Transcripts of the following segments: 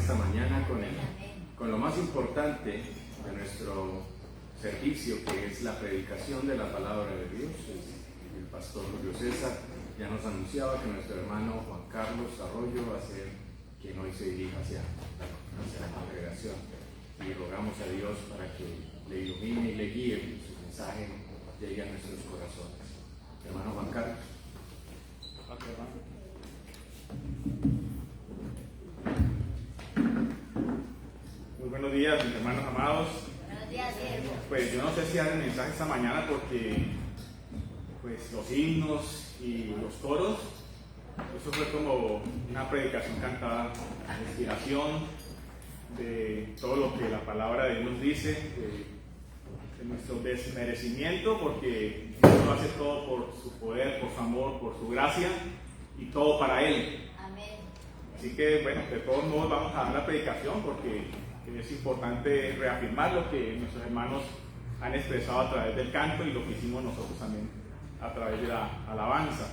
esta mañana con lo más importante de nuestro servicio, que es la predicación de la palabra de Dios. El pastor Julio César ya nos anunciaba que nuestro hermano Juan Carlos Arroyo va a ser quien hoy se dirija hacia la congregación, y rogamos a Dios para que le ilumine y le guíe, y su mensaje llegue a nuestros corazones. Hermano Juan Carlos. Muy buenos días, mis hermanos amados. Buenos días, Diego. Pues yo no sé si dar el mensaje esta mañana porque pues los himnos y los coros, eso fue como una predicación cantada de inspiración de todo lo que la palabra de Dios dice, de nuestro desmerecimiento, porque Dios lo hace todo por su poder, por su amor, por su gracia y todo para Él. Amén. Así que bueno, de todos modos vamos a dar la predicación porque es importante reafirmar lo que nuestros hermanos han expresado a través del canto y lo que hicimos nosotros también a través de la alabanza.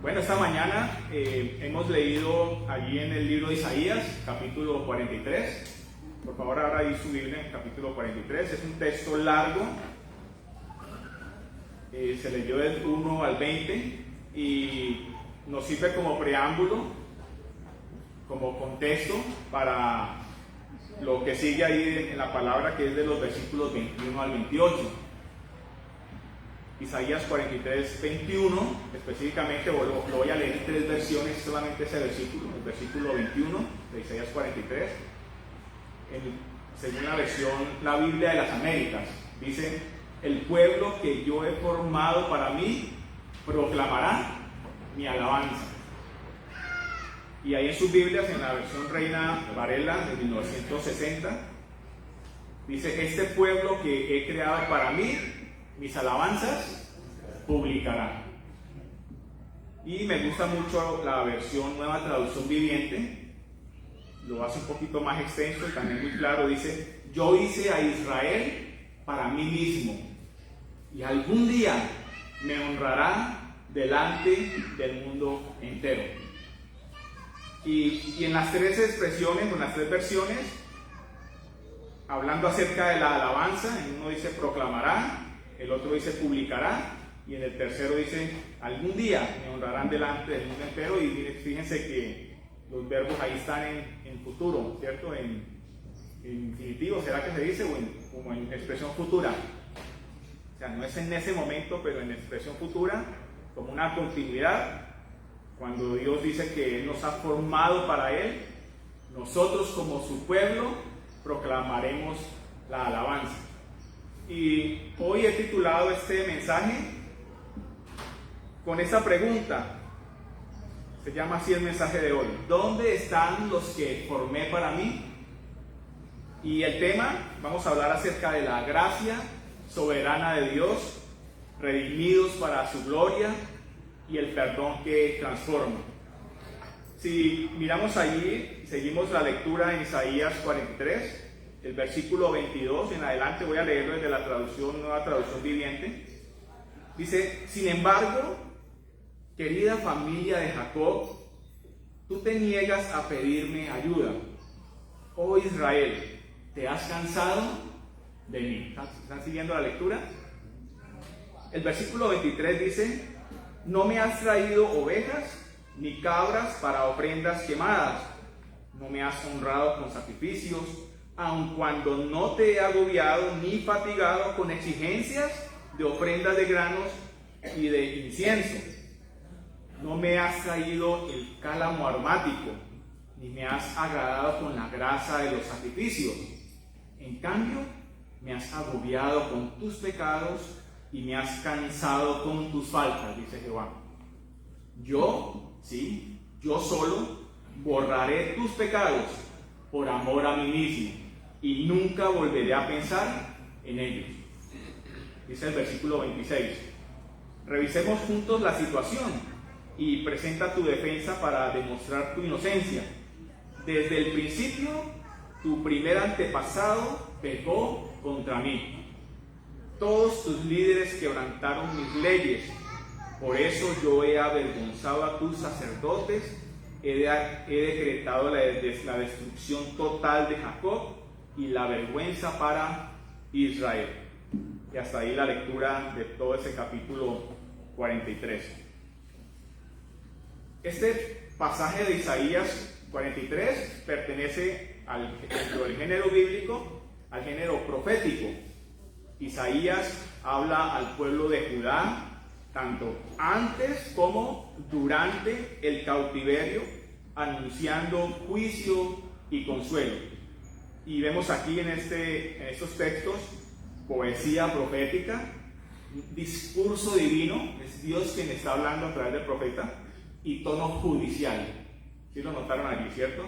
Bueno, esta mañana hemos leído allí en el libro de Isaías, capítulo 43. Por favor, ahora ahí su Biblia en el capítulo 43. Es un texto largo. Se leyó del 1 al 20 y nos sirve como preámbulo, como contexto para lo que sigue ahí en la palabra, que es de los versículos 21 al 28. Isaías 43, 21, específicamente lo voy a leer en tres versiones, solamente ese versículo, el versículo 21 de Isaías 43, según la versión, la Biblia de las Américas, dice: el pueblo que yo he formado para mí proclamará mi alabanza. Y ahí en sus Biblias, en la versión Reina Varela de 1960, dice: este pueblo que he creado para mí, mis alabanzas publicará. Y me gusta mucho la versión Nueva Traducción Viviente, lo hace un poquito más extenso y también muy claro. Dice: yo hice a Israel para mí mismo, y algún día me honrará delante del mundo entero. Y en las tres expresiones, en las tres versiones, hablando acerca de la alabanza, en uno dice proclamará, el otro dice publicará, y en el tercero dice: algún día me honrarán delante del mundo entero. Y fíjense que los verbos ahí están en futuro, ¿cierto? En infinitivo, ¿será que se dice? O como en expresión futura. O sea, no es en ese momento, pero en expresión futura, como una continuidad. Cuando Dios dice que Él nos ha formado para Él, nosotros como su pueblo proclamaremos la alabanza. Y hoy he titulado este mensaje con esta pregunta. Se llama así el mensaje de hoy: ¿dónde están los que formé para mí? Y el tema, vamos a hablar acerca de la gracia soberana de Dios, redimidos para su gloria, y el perdón que transforma. Si miramos allí, seguimos la lectura en Isaías 43, el versículo 22 en adelante, voy a leerlo desde la traducción, Nueva Traducción Viviente. Dice: sin embargo, querida familia de Jacob, tú te niegas a pedirme ayuda. Oh Israel, ¿te has cansado de mí? ¿Están siguiendo la lectura? El versículo 23 dice: no me has traído ovejas ni cabras para ofrendas quemadas, no me has honrado con sacrificios, aun cuando no te he agobiado ni fatigado con exigencias de ofrendas de granos y de incienso. No me has traído el cálamo aromático, ni me has agradado con la grasa de los sacrificios. En cambio, me has agobiado con tus pecados y me has cansado con tus faltas, dice Jehová. Yo solo borraré tus pecados por amor a mí mismo, y nunca volveré a pensar en ellos. Dice el versículo 26. Revisemos juntos la situación y presenta tu defensa para demostrar tu inocencia. Desde el principio, tu primer antepasado pecó contra mí. Todos tus líderes quebrantaron mis leyes. Por eso yo he avergonzado a tus sacerdotes he decretado la destrucción total de Jacob y la vergüenza para Israel. Y hasta ahí la lectura de todo ese capítulo 43. Este pasaje de Isaías 43 pertenece dentro del género bíblico al género profético. Isaías habla al pueblo de Judá tanto antes como durante el cautiverio, anunciando juicio y consuelo. Y vemos aquí en estos textos poesía profética, discurso divino, es Dios quien está hablando a través del profeta, y tono judicial. ¿Sí lo notaron allí, cierto?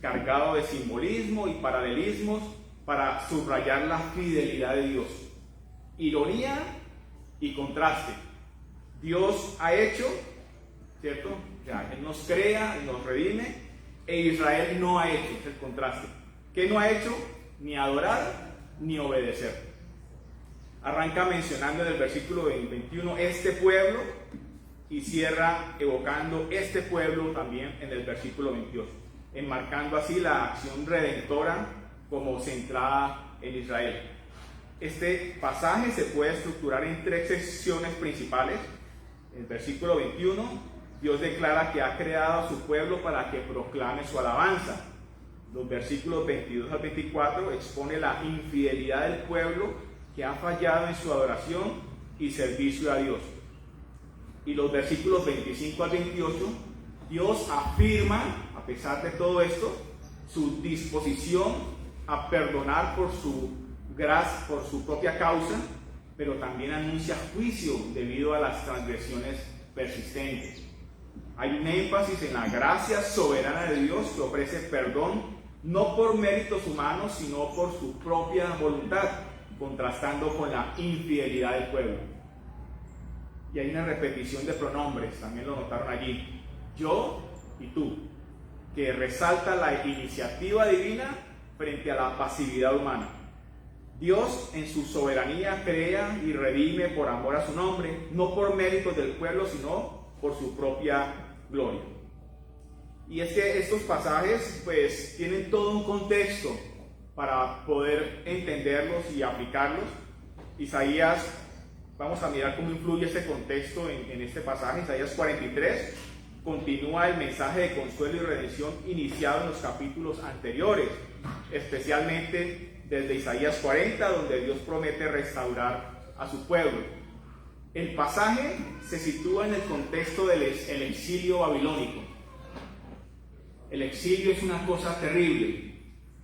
Cargado de simbolismo y paralelismos para subrayar la fidelidad de Dios. Ironía y contraste. Dios ha hecho, ¿cierto? Ya, Él nos crea, Él nos redime, e Israel no ha hecho, es el contraste. ¿Qué no ha hecho? Ni adorar, ni obedecer. Arranca mencionando en el versículo 21 este pueblo y cierra evocando este pueblo también en el versículo 28, enmarcando así la acción redentora como centrada en Israel. Este pasaje se puede estructurar en 3 secciones principales. En el versículo 21, Dios declara que ha creado a su pueblo para que proclame su alabanza. Los versículos 22 al 24 expone la infidelidad del pueblo que ha fallado en su adoración y servicio a Dios. Y los versículos 25 al 28, Dios afirma, a pesar de todo esto, su disposición a perdonar por su gracia, por su propia causa, pero también anuncia juicio debido a las transgresiones persistentes. Hay un énfasis en la gracia soberana de Dios que ofrece perdón no por méritos humanos, sino por su propia voluntad, contrastando con la infidelidad del pueblo. Y hay una repetición de pronombres, también lo notaron allí, yo y tú, que resalta la iniciativa divina frente a la pasividad humana. Dios en su soberanía crea y redime por amor a su nombre, no por méritos del pueblo, sino por su propia gloria. Y es que estos pasajes pues tienen todo un contexto para poder entenderlos y aplicarlos. Isaías, vamos a mirar cómo influye este contexto en este pasaje. Isaías 43 continúa el mensaje de consuelo y redención iniciado en los capítulos anteriores, especialmente desde Isaías 40, donde Dios promete restaurar a su pueblo. El pasaje se sitúa en el contexto del exilio babilónico. El exilio es una cosa terrible,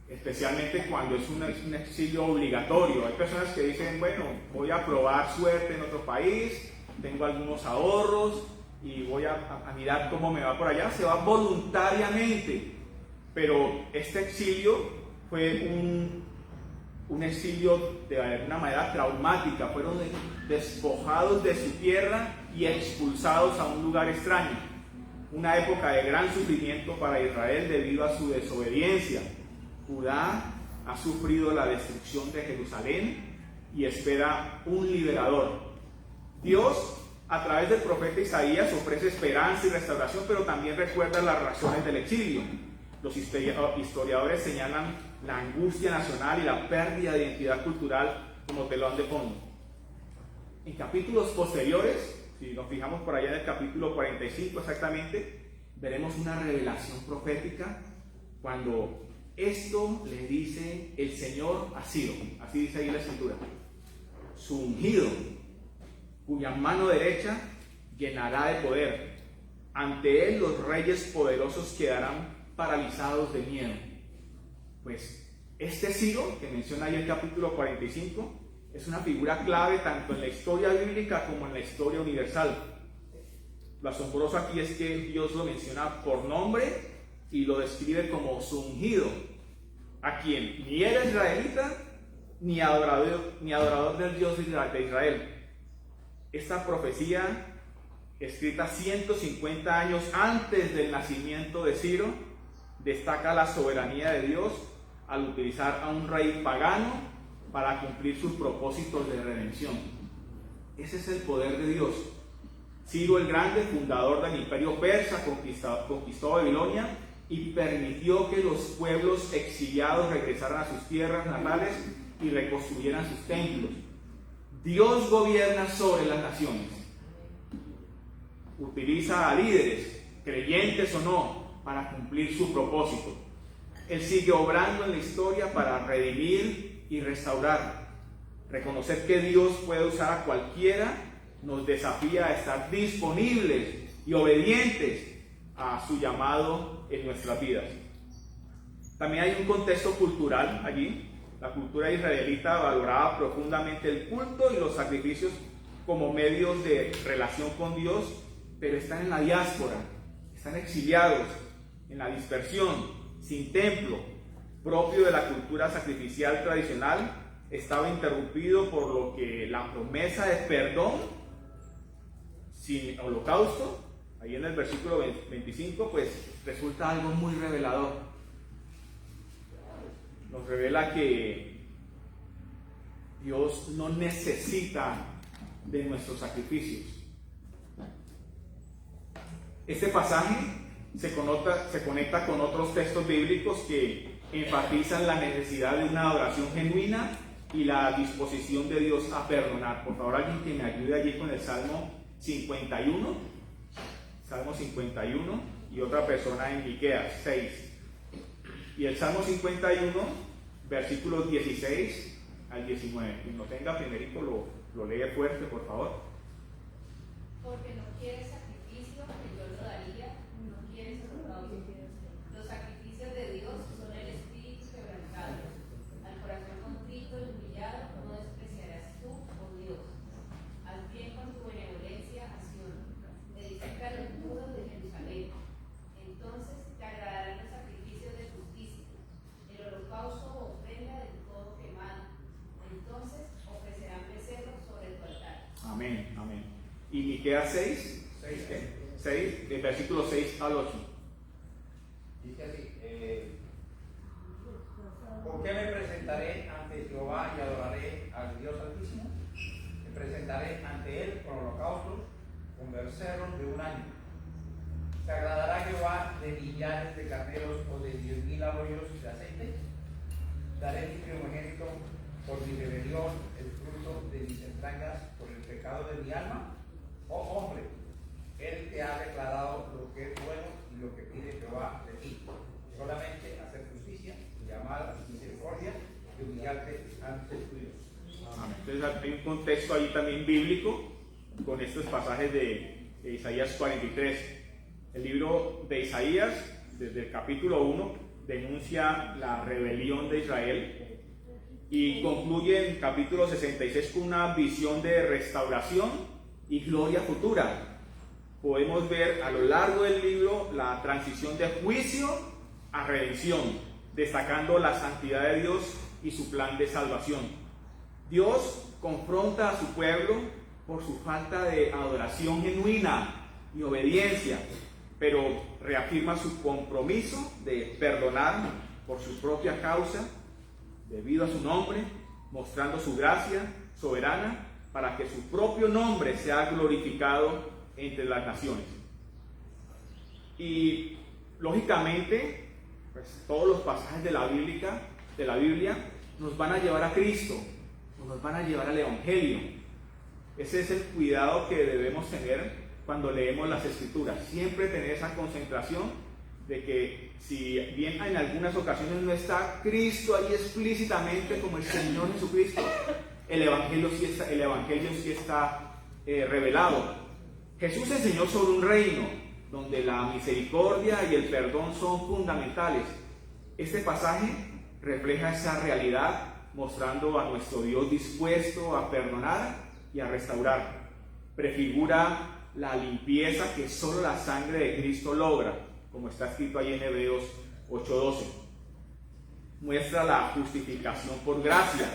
especialmente cuando es un exilio obligatorio. Hay personas que dicen, bueno, voy a probar suerte en otro país, tengo algunos ahorros y voy a mirar cómo me va por allá. Se va voluntariamente, pero este exilio fue un exilio de alguna manera traumática. Fueron despojados de su tierra y expulsados a un lugar extraño. Una época de gran sufrimiento para Israel debido a su desobediencia. Judá ha sufrido la destrucción de Jerusalén y espera un liberador. Dios, a través del profeta Isaías, ofrece esperanza y restauración, pero también recuerda las razones del exilio. Los historiadores señalan la angustia nacional y la pérdida de identidad cultural como telón de fondo. En capítulos posteriores, si nos fijamos por allá en el capítulo 45 exactamente, veremos una revelación profética cuando esto le dice el Señor a Ciro, así dice ahí la escritura, su ungido, cuya mano derecha llenará de poder. Ante él los reyes poderosos quedarán paralizados de miedo. Pues este Ciro, que menciona ahí el capítulo 45, es una figura clave tanto en la historia bíblica como en la historia universal. Lo asombroso aquí es que Dios lo menciona por nombre y lo describe como su ungido, a quien ni era israelita ni adorador del Dios de Israel. Esta profecía, escrita 150 años antes del nacimiento de Ciro, destaca la soberanía de Dios al utilizar a un rey pagano para cumplir sus propósitos de redención. Ese es el poder de Dios. Ciro el Grande, fundador del imperio persa, conquistó Babilonia y permitió que los pueblos exiliados regresaran a sus tierras natales y reconstruyeran sus templos. Dios gobierna sobre las naciones. Utiliza a líderes, creyentes o no, para cumplir su propósito. Él sigue obrando en la historia para redimir y restaurar. Reconocer que Dios puede usar a cualquiera nos desafía a estar disponibles y obedientes a su llamado en nuestras vidas. También hay un contexto cultural allí. La cultura israelita valoraba profundamente el culto y los sacrificios como medios de relación con Dios, pero están en la diáspora, están exiliados, en la dispersión, sin templo, propio de la cultura sacrificial tradicional. Estaba interrumpido por lo que la promesa de perdón sin holocausto, ahí en el versículo 25, pues resulta algo muy revelador. Nos revela que Dios no necesita de nuestros sacrificios. Este pasaje se conecta con otros textos bíblicos que enfatizan la necesidad de una adoración genuina y la disposición de Dios a perdonar. Por favor, alguien que me ayude allí con el Salmo 51. Salmo 51 y otra persona en Miqueas 6. Y el Salmo 51, versículos 16 al 19. Quien lo tenga primerito lo lee fuerte, por favor. Porque no quieres sacrificio, que yo lo daría, no quieres holocausto. Los sacrificios de Dios son el espíritu quebrantado. Al corazón contrito y humillado no despreciarás tú, oh Dios. Haz bien con tu benevolencia a Sión. Edifica los muros de Jerusalén. Entonces te agradarán los sacrificios de justicia, el holocausto o ofrenda del todo quemado. Entonces ofrecerán becerros sobre tu altar. Amén, amén. Y Miqueas 6, 6, del versículo 6 al 8. Dice así, ¿por qué me presentaré ante Jehová y adoraré al Dios Altísimo? Me presentaré ante Él con holocaustos, con becerros de un año. ¿Se agradará Jehová de millares de carneros o de 10,000 arroyos de aceite? Daré mi primogénito por mi rebelión, el fruto de mis entrañas por el pecado de mi alma. Oh hombre, Él te ha declarado lo que es bueno y lo que pide Jehová de ti. Solamente hacer justicia, llamar misericordia y humillarte ante tu Dios. Amén. Entonces hay un contexto ahí también bíblico con estos pasajes de Isaías 43. El libro de Isaías, desde el capítulo 1, denuncia la rebelión de Israel y concluye en capítulo 66 con una visión de restauración y gloria futura. Podemos ver a lo largo del libro la transición de juicio a redención, destacando la santidad de Dios y su plan de salvación. Dios confronta a su pueblo por su falta de adoración genuina y obediencia, pero reafirma su compromiso de perdonar por su propia causa, debido a su nombre, mostrando su gracia soberana para que su propio nombre sea glorificado entre las naciones. Y lógicamente, pues, todos los pasajes de la Biblia nos van a llevar a Cristo, nos van a llevar al Evangelio. Ese es el cuidado que debemos tener cuando leemos las Escrituras. Siempre tener esa concentración de que si bien en algunas ocasiones no está Cristo ahí explícitamente como el Señor Jesucristo, el Evangelio sí está revelado. Jesús enseñó sobre un reino donde la misericordia y el perdón son fundamentales. Este pasaje refleja esa realidad, mostrando a nuestro Dios dispuesto a perdonar y a restaurar. Prefigura la limpieza que solo la sangre de Cristo logra, como está escrito ahí en Hebreos 8:12. Muestra la justificación por gracia.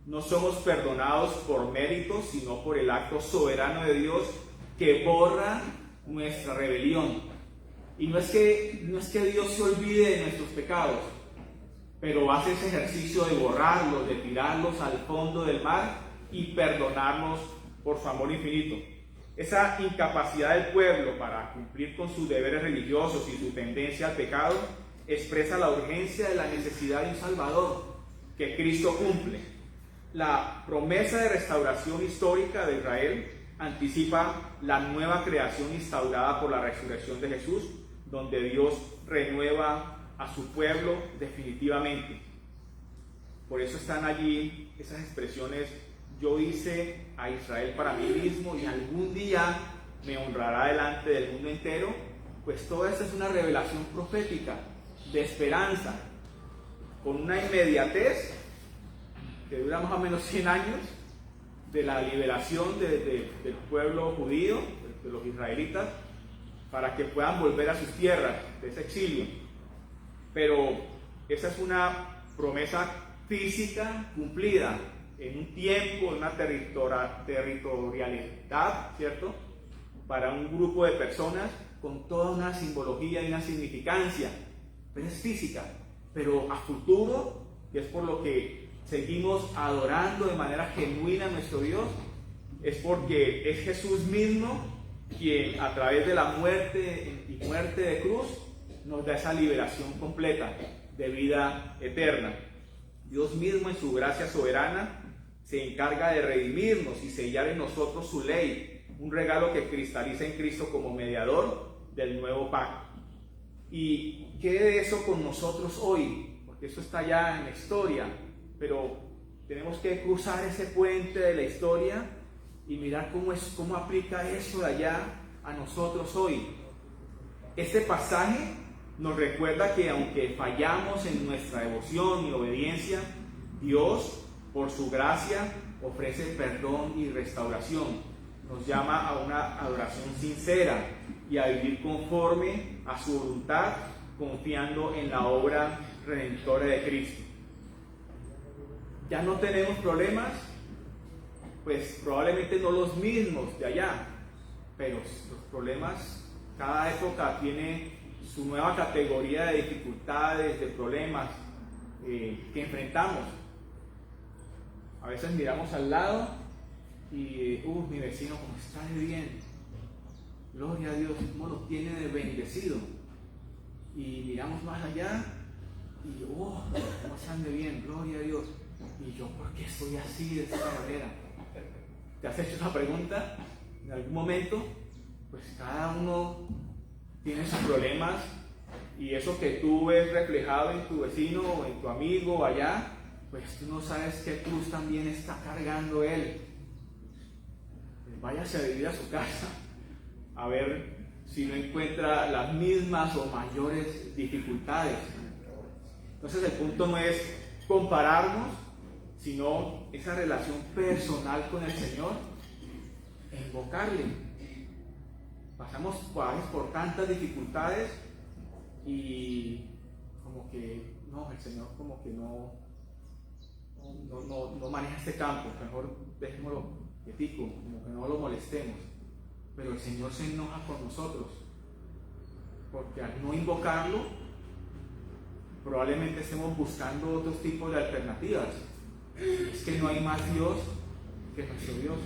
No somos perdonados por méritos, sino por el acto soberano de Dios que borra nuestra rebelión. Y no es que Dios se olvide de nuestros pecados, pero hace ese ejercicio de borrarlos, de tirarlos al fondo del mar y perdonarnos por su amor infinito. Esa incapacidad del pueblo para cumplir con sus deberes religiosos y su tendencia al pecado expresa la urgencia de la necesidad de un Salvador que Cristo cumple. La promesa de restauración histórica de Israel anticipa la nueva creación instaurada por la resurrección de Jesús, donde Dios renueva a su pueblo definitivamente. Por eso están allí esas expresiones: yo hice a Israel para mí mismo y algún día me honrará delante del mundo entero. Pues toda esta es una revelación profética de esperanza, con una inmediatez que dura más o menos 100 años, de la liberación del pueblo judío, de los israelitas, para que puedan volver a sus tierras de ese exilio. Pero esa es una promesa física cumplida en un tiempo, en una territorialidad, ¿cierto? Para un grupo de personas con toda una simbología y una significancia, pero es física. Pero a futuro, y es por lo que seguimos adorando de manera genuina a nuestro Dios, es porque es Jesús mismo quien, a través de la muerte y muerte de cruz, nos da esa liberación completa de vida eterna. Dios mismo, en su gracia soberana, se encarga de redimirnos y sellar en nosotros su ley, un regalo que cristaliza en Cristo como mediador del nuevo pacto. ¿Y qué de eso con nosotros hoy? Porque eso está ya en la historia, pero tenemos que cruzar ese puente de la historia y mirar cómo aplica eso de allá a nosotros hoy. Este pasaje nos recuerda que aunque fallamos en nuestra devoción y obediencia, Dios, por su gracia, ofrece perdón y restauración. Nos llama a una adoración sincera y a vivir conforme a su voluntad, confiando en la obra redentora de Cristo. ¿Ya no tenemos problemas? Pues probablemente no los mismos de allá, pero los problemas, cada época tiene su nueva categoría de dificultades, de problemas que enfrentamos. A veces miramos al lado y, mi vecino, ¿cómo está de bien? Gloria a Dios, ¿cómo lo tiene de bendecido? Y miramos más allá y, ¿cómo están de bien? Gloria a Dios. Y yo, ¿por qué estoy así, de esta manera? ¿Te has hecho esa pregunta en algún momento? Pues cada uno tiene sus problemas, y eso que tú ves reflejado en tu vecino o en tu amigo allá, pues tú no sabes qué cruz también está cargando él. Váyase a vivir a su casa a ver si no encuentra las mismas o mayores dificultades. Entonces el punto no es compararnos, sino esa relación personal con el Señor e invocarle. Pasamos por tantas dificultades y como que no, el Señor como que no maneja este campo, mejor dejémoslo quietico, como que no lo molestemos. Pero el Señor se enoja con nosotros, porque al no invocarlo, probablemente estemos buscando otros tipos de alternativas. Es que no hay más Dios que nuestro Dios.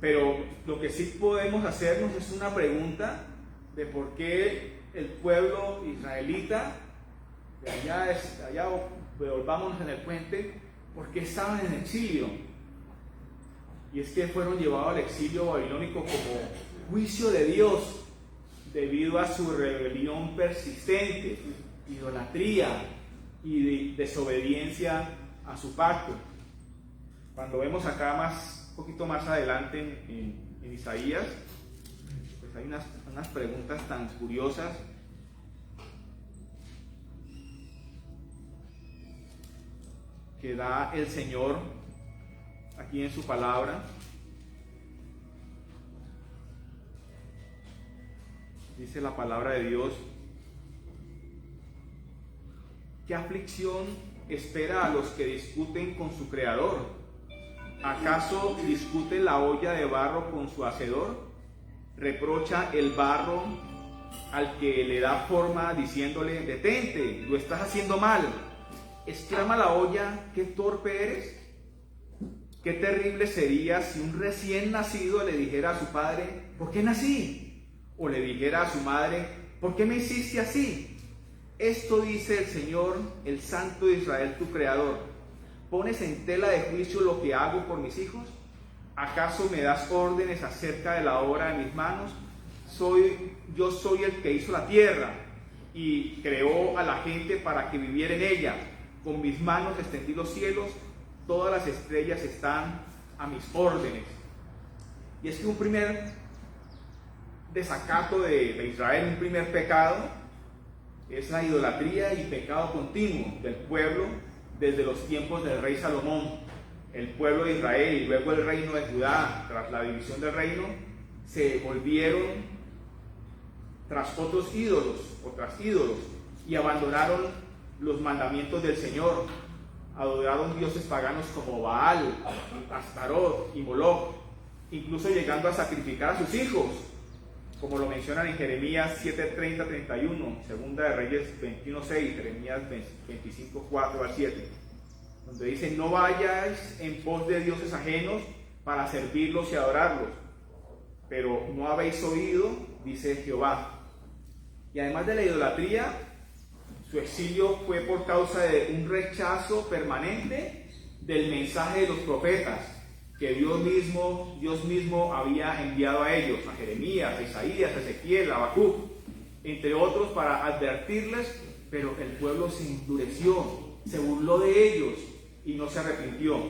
Pero lo que sí podemos hacernos es una pregunta de por qué el pueblo israelita, de allá volvámonos en el puente, ¿por qué estaban en exilio? Y es que fueron llevados al exilio babilónico como juicio de Dios, debido a su rebelión persistente, idolatría y desobediencia a su pacto. Cuando vemos acá un poquito más adelante en Isaías, pues hay unas preguntas tan curiosas. Que da el Señor aquí en su palabra. Dice la palabra de Dios: ¿qué aflicción espera a los que discuten con su Creador? ¿Acaso discute la olla de barro con su hacedor? ¿Reprocha el barro al que le da forma diciéndole: detente, lo estás haciendo mal? ¿Exclama la olla: qué torpe eres? qué terrible sería si un recién nacido le dijera a su padre, ¿por qué nací? O le dijera a su madre, ¿por qué me hiciste así? Esto dice el Señor, el Santo de Israel, tu Creador. ¿Pones en tela de juicio lo que hago por mis hijos? ¿Acaso me das órdenes acerca de la obra de mis manos? Yo soy el que hizo la tierra y creó a la gente para que viviera en ella. Con mis manos extendí los cielos, todas las estrellas están a mis órdenes. Y es que un primer desacato de Israel, un primer pecado, es la idolatría y pecado continuo del pueblo desde los tiempos del rey Salomón. El pueblo de Israel y luego el reino de Judá, tras la división del reino, se volvieron tras otros ídolos o tras ídolos y abandonaron los mandamientos del Señor. Adoraron dioses paganos como Baal, Astarot y Moloch, incluso llegando a sacrificar a sus hijos, como lo mencionan en Jeremías 7:30-31, Segunda de Reyes 21:6, Jeremías 25:4-7, donde dice: no vayáis en pos de dioses ajenos para servirlos y adorarlos, pero no habéis oído, dice Jehová. Y además de la idolatría, su exilio fue por causa de un rechazo permanente del mensaje de los profetas que Dios mismo había enviado a ellos, a Jeremías, a Isaías, a Ezequiel, a Habacuc, entre otros, para advertirles, pero el pueblo se endureció, se burló de ellos y no se arrepintió.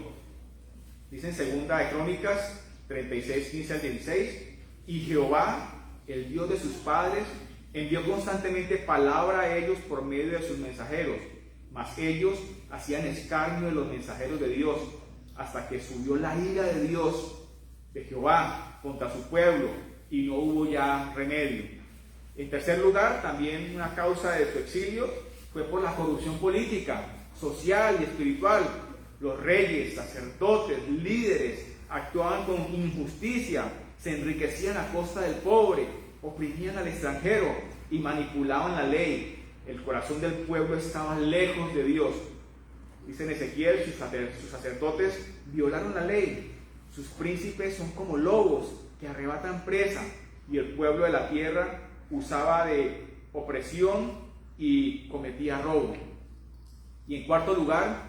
Dice en Segunda de Crónicas 36:15-16, y Jehová, el Dios de sus padres, envió constantemente palabra a ellos por medio de sus mensajeros, mas ellos hacían escarnio de los mensajeros de Dios, hasta que subió la ira de Dios, de Jehová, contra su pueblo, y no hubo ya remedio. En tercer lugar, también una causa de su exilio fue por la corrupción política, social y espiritual. Los reyes, sacerdotes, líderes actuaban con injusticia, se enriquecían a costa del pobre, oprimían al extranjero y manipulaban la ley. El corazón del pueblo estaba lejos de Dios. Dice en Ezequiel, sus sacerdotes violaron la ley. Sus príncipes son como lobos que arrebatan presa, y el pueblo de la tierra usaba de opresión y cometía robo. Y en cuarto lugar,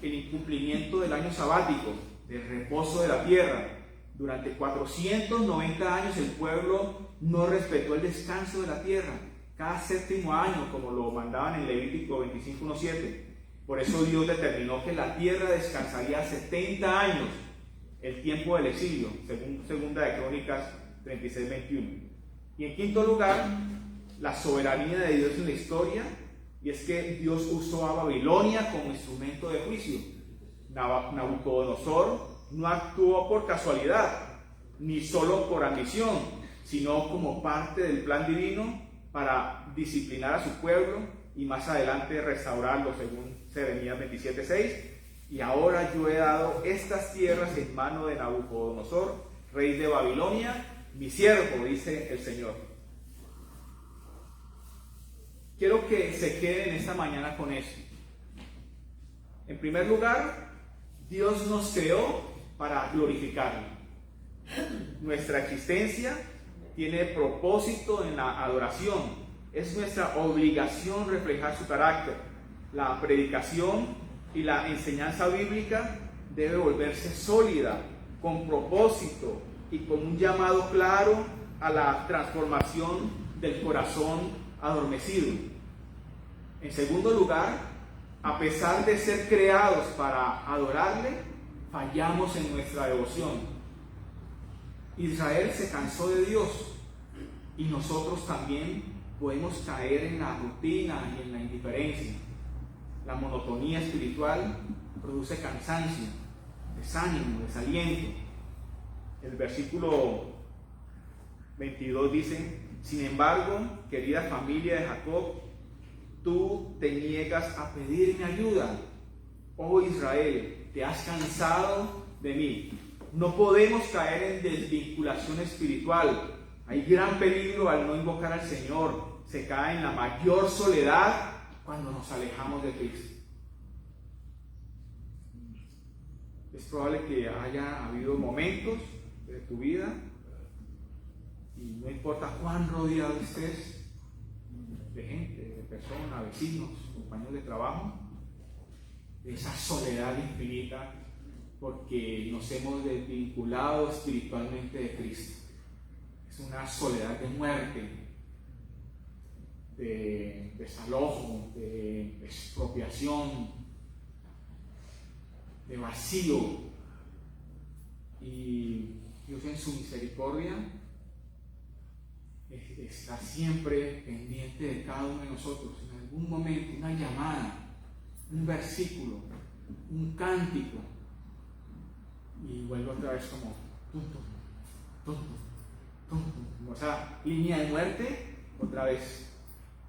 el incumplimiento del año sabático, del reposo de la tierra. Durante 490 años el pueblo no respetó el descanso de la tierra, cada séptimo año, como lo mandaban en Levítico 25:1-7. Por eso Dios determinó que la tierra descansaría 70 años, el tiempo del exilio, según Segunda de Crónicas 36:21. Y en quinto lugar, la soberanía de Dios en la historia, y es que Dios usó a Babilonia como instrumento de juicio. Nabucodonosor no actuó por casualidad, ni solo por ambición, sino como parte del plan divino para disciplinar a su pueblo y más adelante restaurarlo, según Jeremías 27:6. Y ahora yo he dado estas tierras en mano de Nabucodonosor, rey de Babilonia, mi siervo, dice el Señor. Quiero que se queden esta mañana con esto. En primer lugar, Dios nos creó para glorificarlo. Nuestra existencia tiene propósito en la adoración. Es nuestra obligación reflejar su carácter. La predicación y la enseñanza bíblica debe volverse sólida, con propósito y con un llamado claro a la transformación del corazón adormecido. En segundo lugar, a pesar de ser creados para adorarle, fallamos en nuestra devoción. Israel se cansó de Dios y nosotros también podemos caer en la rutina y en la indiferencia. La monotonía espiritual produce cansancio, desánimo, desaliento. El versículo 22 dice: sin embargo, querida familia de Jacob, tú te niegas a pedirme ayuda. Oh Israel, te has cansado de mí. No podemos caer en desvinculación espiritual. Hay gran peligro al no invocar al Señor. Se cae en la mayor soledad cuando nos alejamos de Cristo. Es probable que haya habido momentos de tu vida, y no importa cuán rodeado estés de gente, de personas, vecinos, compañeros de trabajo, de esa soledad infinita, porque nos hemos desvinculado espiritualmente de Cristo. Es una soledad de muerte, de desalojo, de expropiación, de vacío. Y Dios en su misericordia está siempre pendiente de cada uno de nosotros. En algún momento, una llamada, un versículo, un cántico, y vuelve otra vez como como esa línea de muerte, otra vez,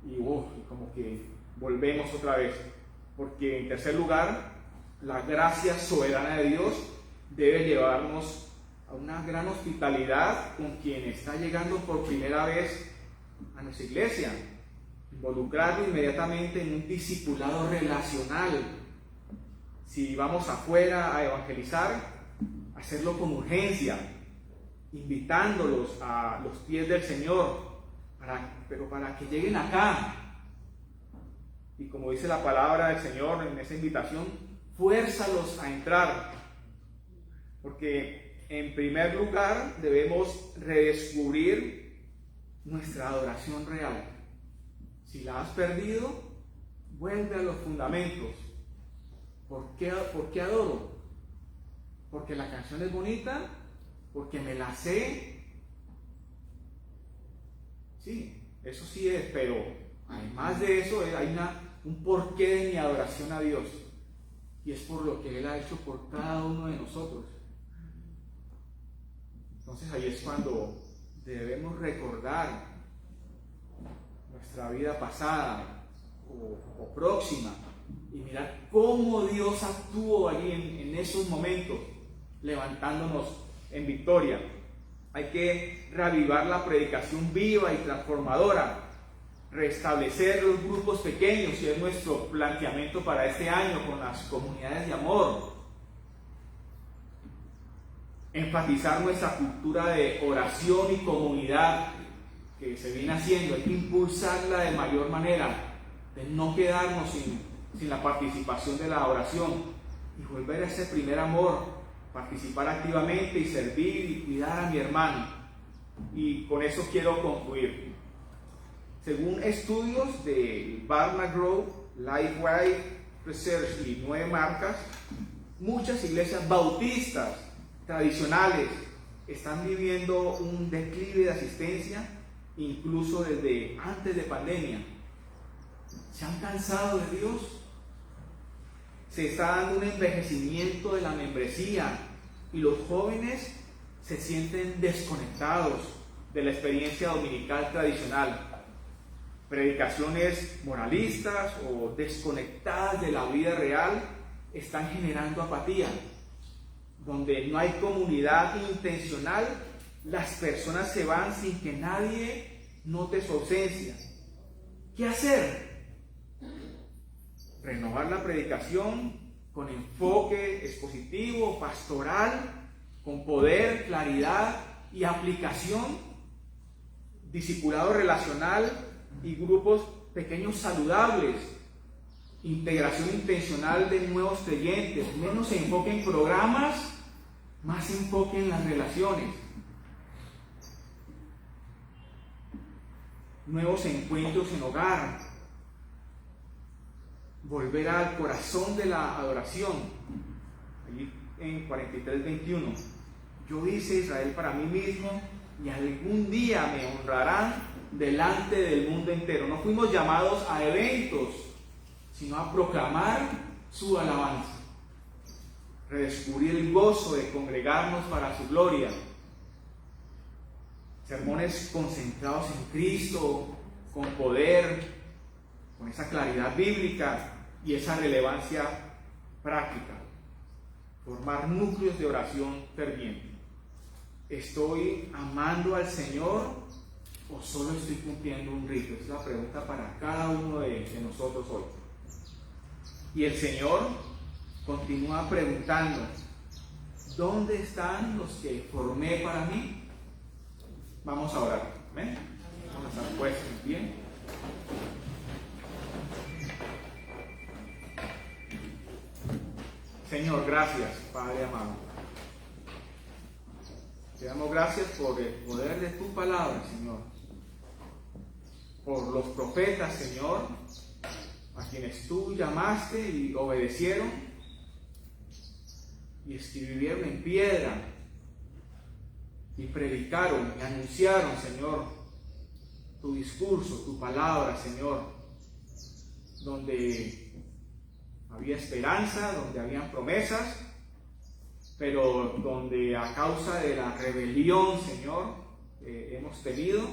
y como que volvemos otra vez. Porque en tercer lugar, la gracia soberana de Dios debe llevarnos a una gran hospitalidad con quien está llegando por primera vez a nuestra iglesia, involucrarlo inmediatamente en un discipulado relacional. Si vamos afuera a evangelizar, hacerlo con urgencia, invitándolos a los pies del Señor, pero para que lleguen acá. Y como dice la palabra del Señor en esa invitación, fuérzalos a entrar, porque en primer lugar debemos redescubrir nuestra adoración real. Si la has perdido, vuelve a los fundamentos. ¿Por qué adoro? ¿Porque la canción es bonita? ¿Porque me la sé? Sí, eso sí es, pero además de eso hay un porqué de mi adoración a Dios, y es por lo que Él ha hecho por cada uno de nosotros. Entonces ahí es cuando debemos recordar nuestra vida pasada o próxima y mirar cómo Dios actuó allí en esos momentos, levantándonos en victoria. Hay que reavivar la predicación viva y transformadora, restablecer los grupos pequeños, y es nuestro planteamiento para este año con las comunidades de amor. Enfatizar nuestra cultura de oración y comunidad que se viene haciendo, hay que impulsarla de mayor manera, de no quedarnos sin la participación de la oración, y volver a ese primer amor, participar activamente y servir y cuidar a mi hermano. Y con eso quiero concluir. Según estudios de Barna-Grove, Lifeway Research y 9 marcas, muchas iglesias bautistas tradicionales están viviendo un declive de asistencia, incluso desde antes de pandemia. ¿Se han cansado de Dios? Se está dando un envejecimiento de la membresía, y los jóvenes se sienten desconectados de la experiencia dominical tradicional. Predicaciones moralistas o desconectadas de la vida real están generando apatía. Donde no hay comunidad intencional, las personas se van sin que nadie note su ausencia. ¿Qué hacer? Renovar la predicación con enfoque expositivo, pastoral, con poder, claridad y aplicación, discipulado relacional y grupos pequeños saludables, integración intencional de nuevos creyentes, menos enfoque en programas, más enfoque en las relaciones, nuevos encuentros en hogar, volver al corazón de la adoración. Allí en 43:21, yo hice Israel para mí mismo, y algún día me honrarán delante del mundo entero. No fuimos llamados a eventos, sino a proclamar su alabanza, redescubrir el gozo de congregarnos para su gloria, sermones concentrados en Cristo, con poder, con esa claridad bíblica y esa relevancia práctica, formar núcleos de oración ferviente. ¿Estoy amando al Señor o solo estoy cumpliendo un rito? Es la pregunta para cada uno de nosotros hoy. Y el Señor continúa preguntando: ¿dónde están los que formé para mí? Vamos a orar. ¿Amén? Vamos a estar puestos bien. Señor, gracias, Padre amado. Te damos gracias por el poder de tu palabra, Señor. Por los profetas, Señor, a quienes tú llamaste y obedecieron y escribieron en piedra y predicaron y anunciaron, Señor, tu discurso, tu palabra, Señor, donde había esperanza, donde habían promesas, pero donde a causa de la rebelión, Señor, hemos tenido,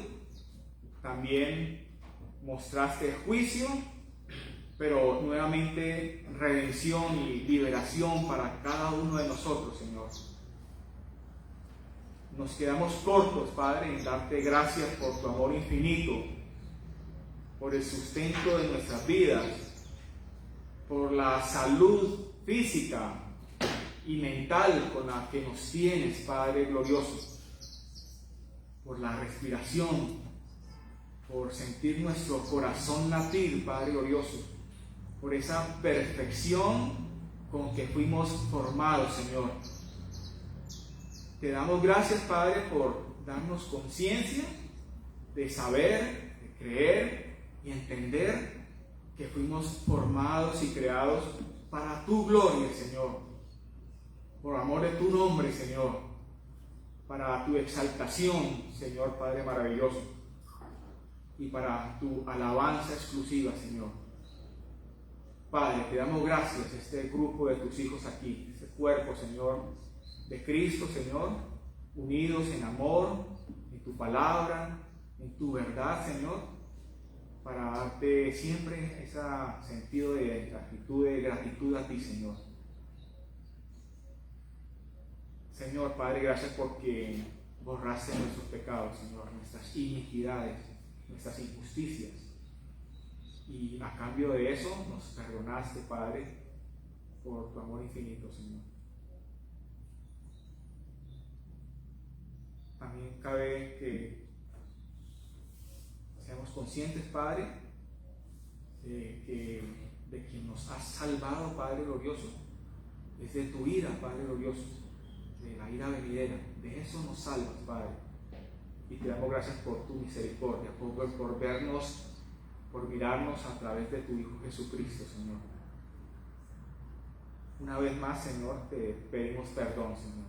también mostraste juicio, pero nuevamente redención y liberación para cada uno de nosotros, Señor. Nos quedamos cortos, Padre, en darte gracias por tu amor infinito, por el sustento de nuestras vidas, por la salud física y mental con la que nos tienes, Padre glorioso, por la respiración, por sentir nuestro corazón latir, Padre glorioso, por esa perfección con que fuimos formados, Señor. Te damos gracias, Padre, por darnos conciencia de saber, de creer y entender que fuimos formados y creados para tu gloria, Señor, por amor de tu nombre, Señor, para tu exaltación, Señor Padre maravilloso, y para tu alabanza exclusiva, Señor. Padre, te damos gracias a este grupo de tus hijos aquí, este cuerpo, Señor, de Cristo, Señor, unidos en amor, en tu palabra, en tu verdad, Señor, para darte siempre ese sentido de gratitud a ti, Señor. Señor, Padre, gracias porque borraste nuestros pecados, Señor, nuestras iniquidades, nuestras injusticias. Y a cambio de eso nos perdonaste, Padre, por tu amor infinito, Señor. También cabe que seamos conscientes, Padre, de que nos has salvado, Padre glorioso, es de tu ira, Padre glorioso, de la ira venidera. De eso nos salvas, Padre. Y te damos gracias por tu misericordia, por vernos, por mirarnos a través de tu Hijo Jesucristo, Señor. Una vez más, Señor, te pedimos perdón, Señor.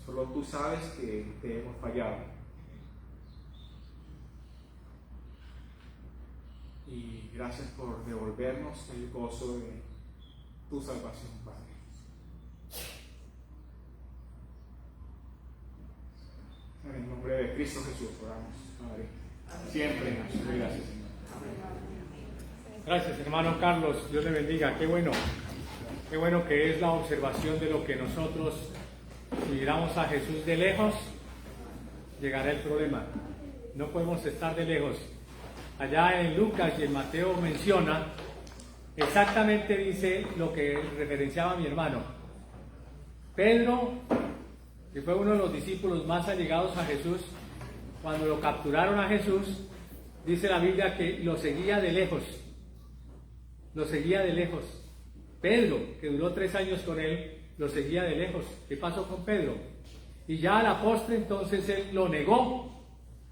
Solo tú sabes que te hemos fallado. Y gracias por devolvernos el gozo de tu salvación, Padre. En el nombre de Cristo Jesús oramos, Padre. Siempre. Gracias, Señor. Gracias, hermano Carlos. Dios le bendiga. Qué bueno que es la observación de lo que nosotros, si miramos a Jesús de lejos, llegará el problema. No podemos estar de lejos. Allá en Lucas y en Mateo menciona, exactamente dice lo que referenciaba mi hermano. Pedro, que fue uno de los discípulos más allegados a Jesús, cuando lo capturaron a Jesús, dice la Biblia que lo seguía de lejos. Lo seguía de lejos. Pedro, que duró 3 años con él, lo seguía de lejos. ¿Qué pasó con Pedro? Y ya a la postre entonces él lo negó.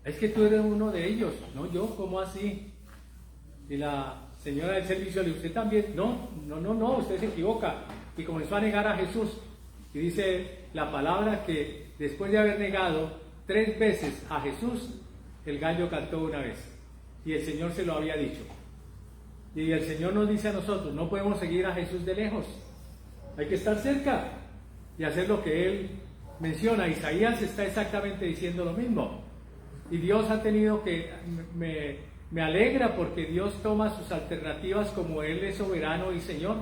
Es que tú eres uno de ellos. No, yo, ¿cómo así? Y la señora del servicio le dijo, ¿usted también? No, usted se equivoca. Y comenzó a negar a Jesús. Y dice la palabra que después de haber negado 3 veces a Jesús, el gallo cantó una vez. Y el Señor se lo había dicho. Y el Señor nos dice a nosotros, no podemos seguir a Jesús de lejos. Hay que estar cerca y hacer lo que Él menciona. Isaías está exactamente diciendo lo mismo. Y Dios ha tenido que, me alegra porque Dios toma sus alternativas como Él es soberano y Señor.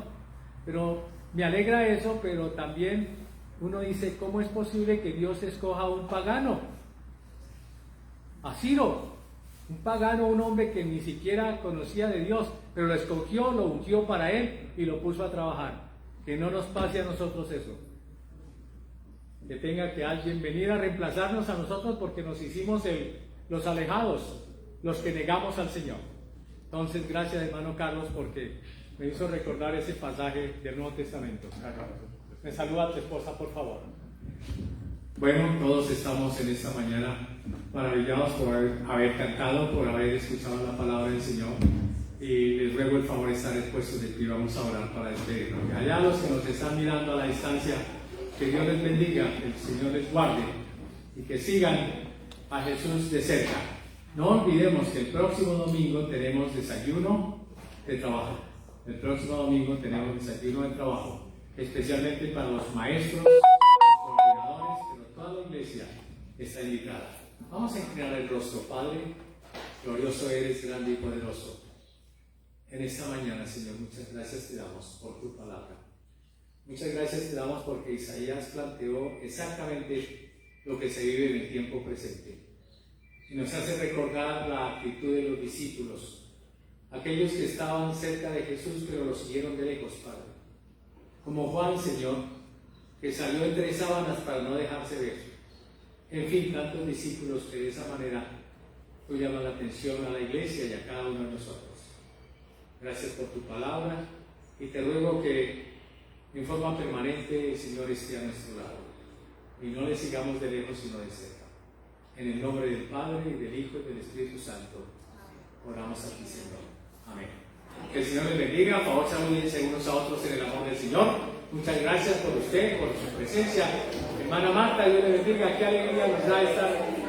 Pero me alegra eso, pero también uno dice, ¿cómo es posible que Dios escoja a un pagano? A Ciro, un pagano, un hombre que ni siquiera conocía de Dios, pero lo escogió, lo ungió para Él y lo puso a trabajar. Que no nos pase a nosotros eso. Que tenga que alguien venir a reemplazarnos a nosotros porque nos hicimos los alejados, los que negamos al Señor. Entonces, gracias hermano Carlos porque me hizo recordar ese pasaje del Nuevo Testamento. Me saluda a tu esposa, por favor. Bueno, todos estamos en esta mañana maravillados por haber cantado, por haber escuchado la palabra del Señor. Y les ruego el favor de estar expuestos de pie. Vamos a orar para despedirnos. Allá los que nos están mirando a la distancia, que Dios les bendiga, que el Señor les guarde y que sigan a Jesús de cerca. No olvidemos que el próximo domingo tenemos desayuno de trabajo. El próximo domingo tenemos desayuno de trabajo, especialmente para los maestros, los coordinadores, pero toda la iglesia está invitada. Vamos a inclinar el rostro. Padre, glorioso eres, grande y poderoso. En esta mañana, Señor, muchas gracias te damos por tu palabra. Muchas gracias te damos porque Isaías planteó exactamente lo que se vive en el tiempo presente. Y nos hace recordar la actitud de los discípulos, aquellos que estaban cerca de Jesús pero lo siguieron de lejos, Padre. Como Juan, Señor, que salió entre sábanas para no dejarse ver. En fin, tantos discípulos que de esa manera tú llamas la atención a la iglesia y a cada uno de nosotros. Gracias por tu palabra y te ruego que en forma permanente el Señor esté a nuestro lado y no le sigamos de lejos sino de cerca. En el nombre del Padre y del Hijo y del Espíritu Santo oramos a ti, Señor. Amén. Que el Señor les bendiga. Por favor, salúdense unos a otros en el amor del Señor. Muchas gracias por usted, por su presencia. Hermana Marta, Dios le bendiga. Qué alegría nos da estar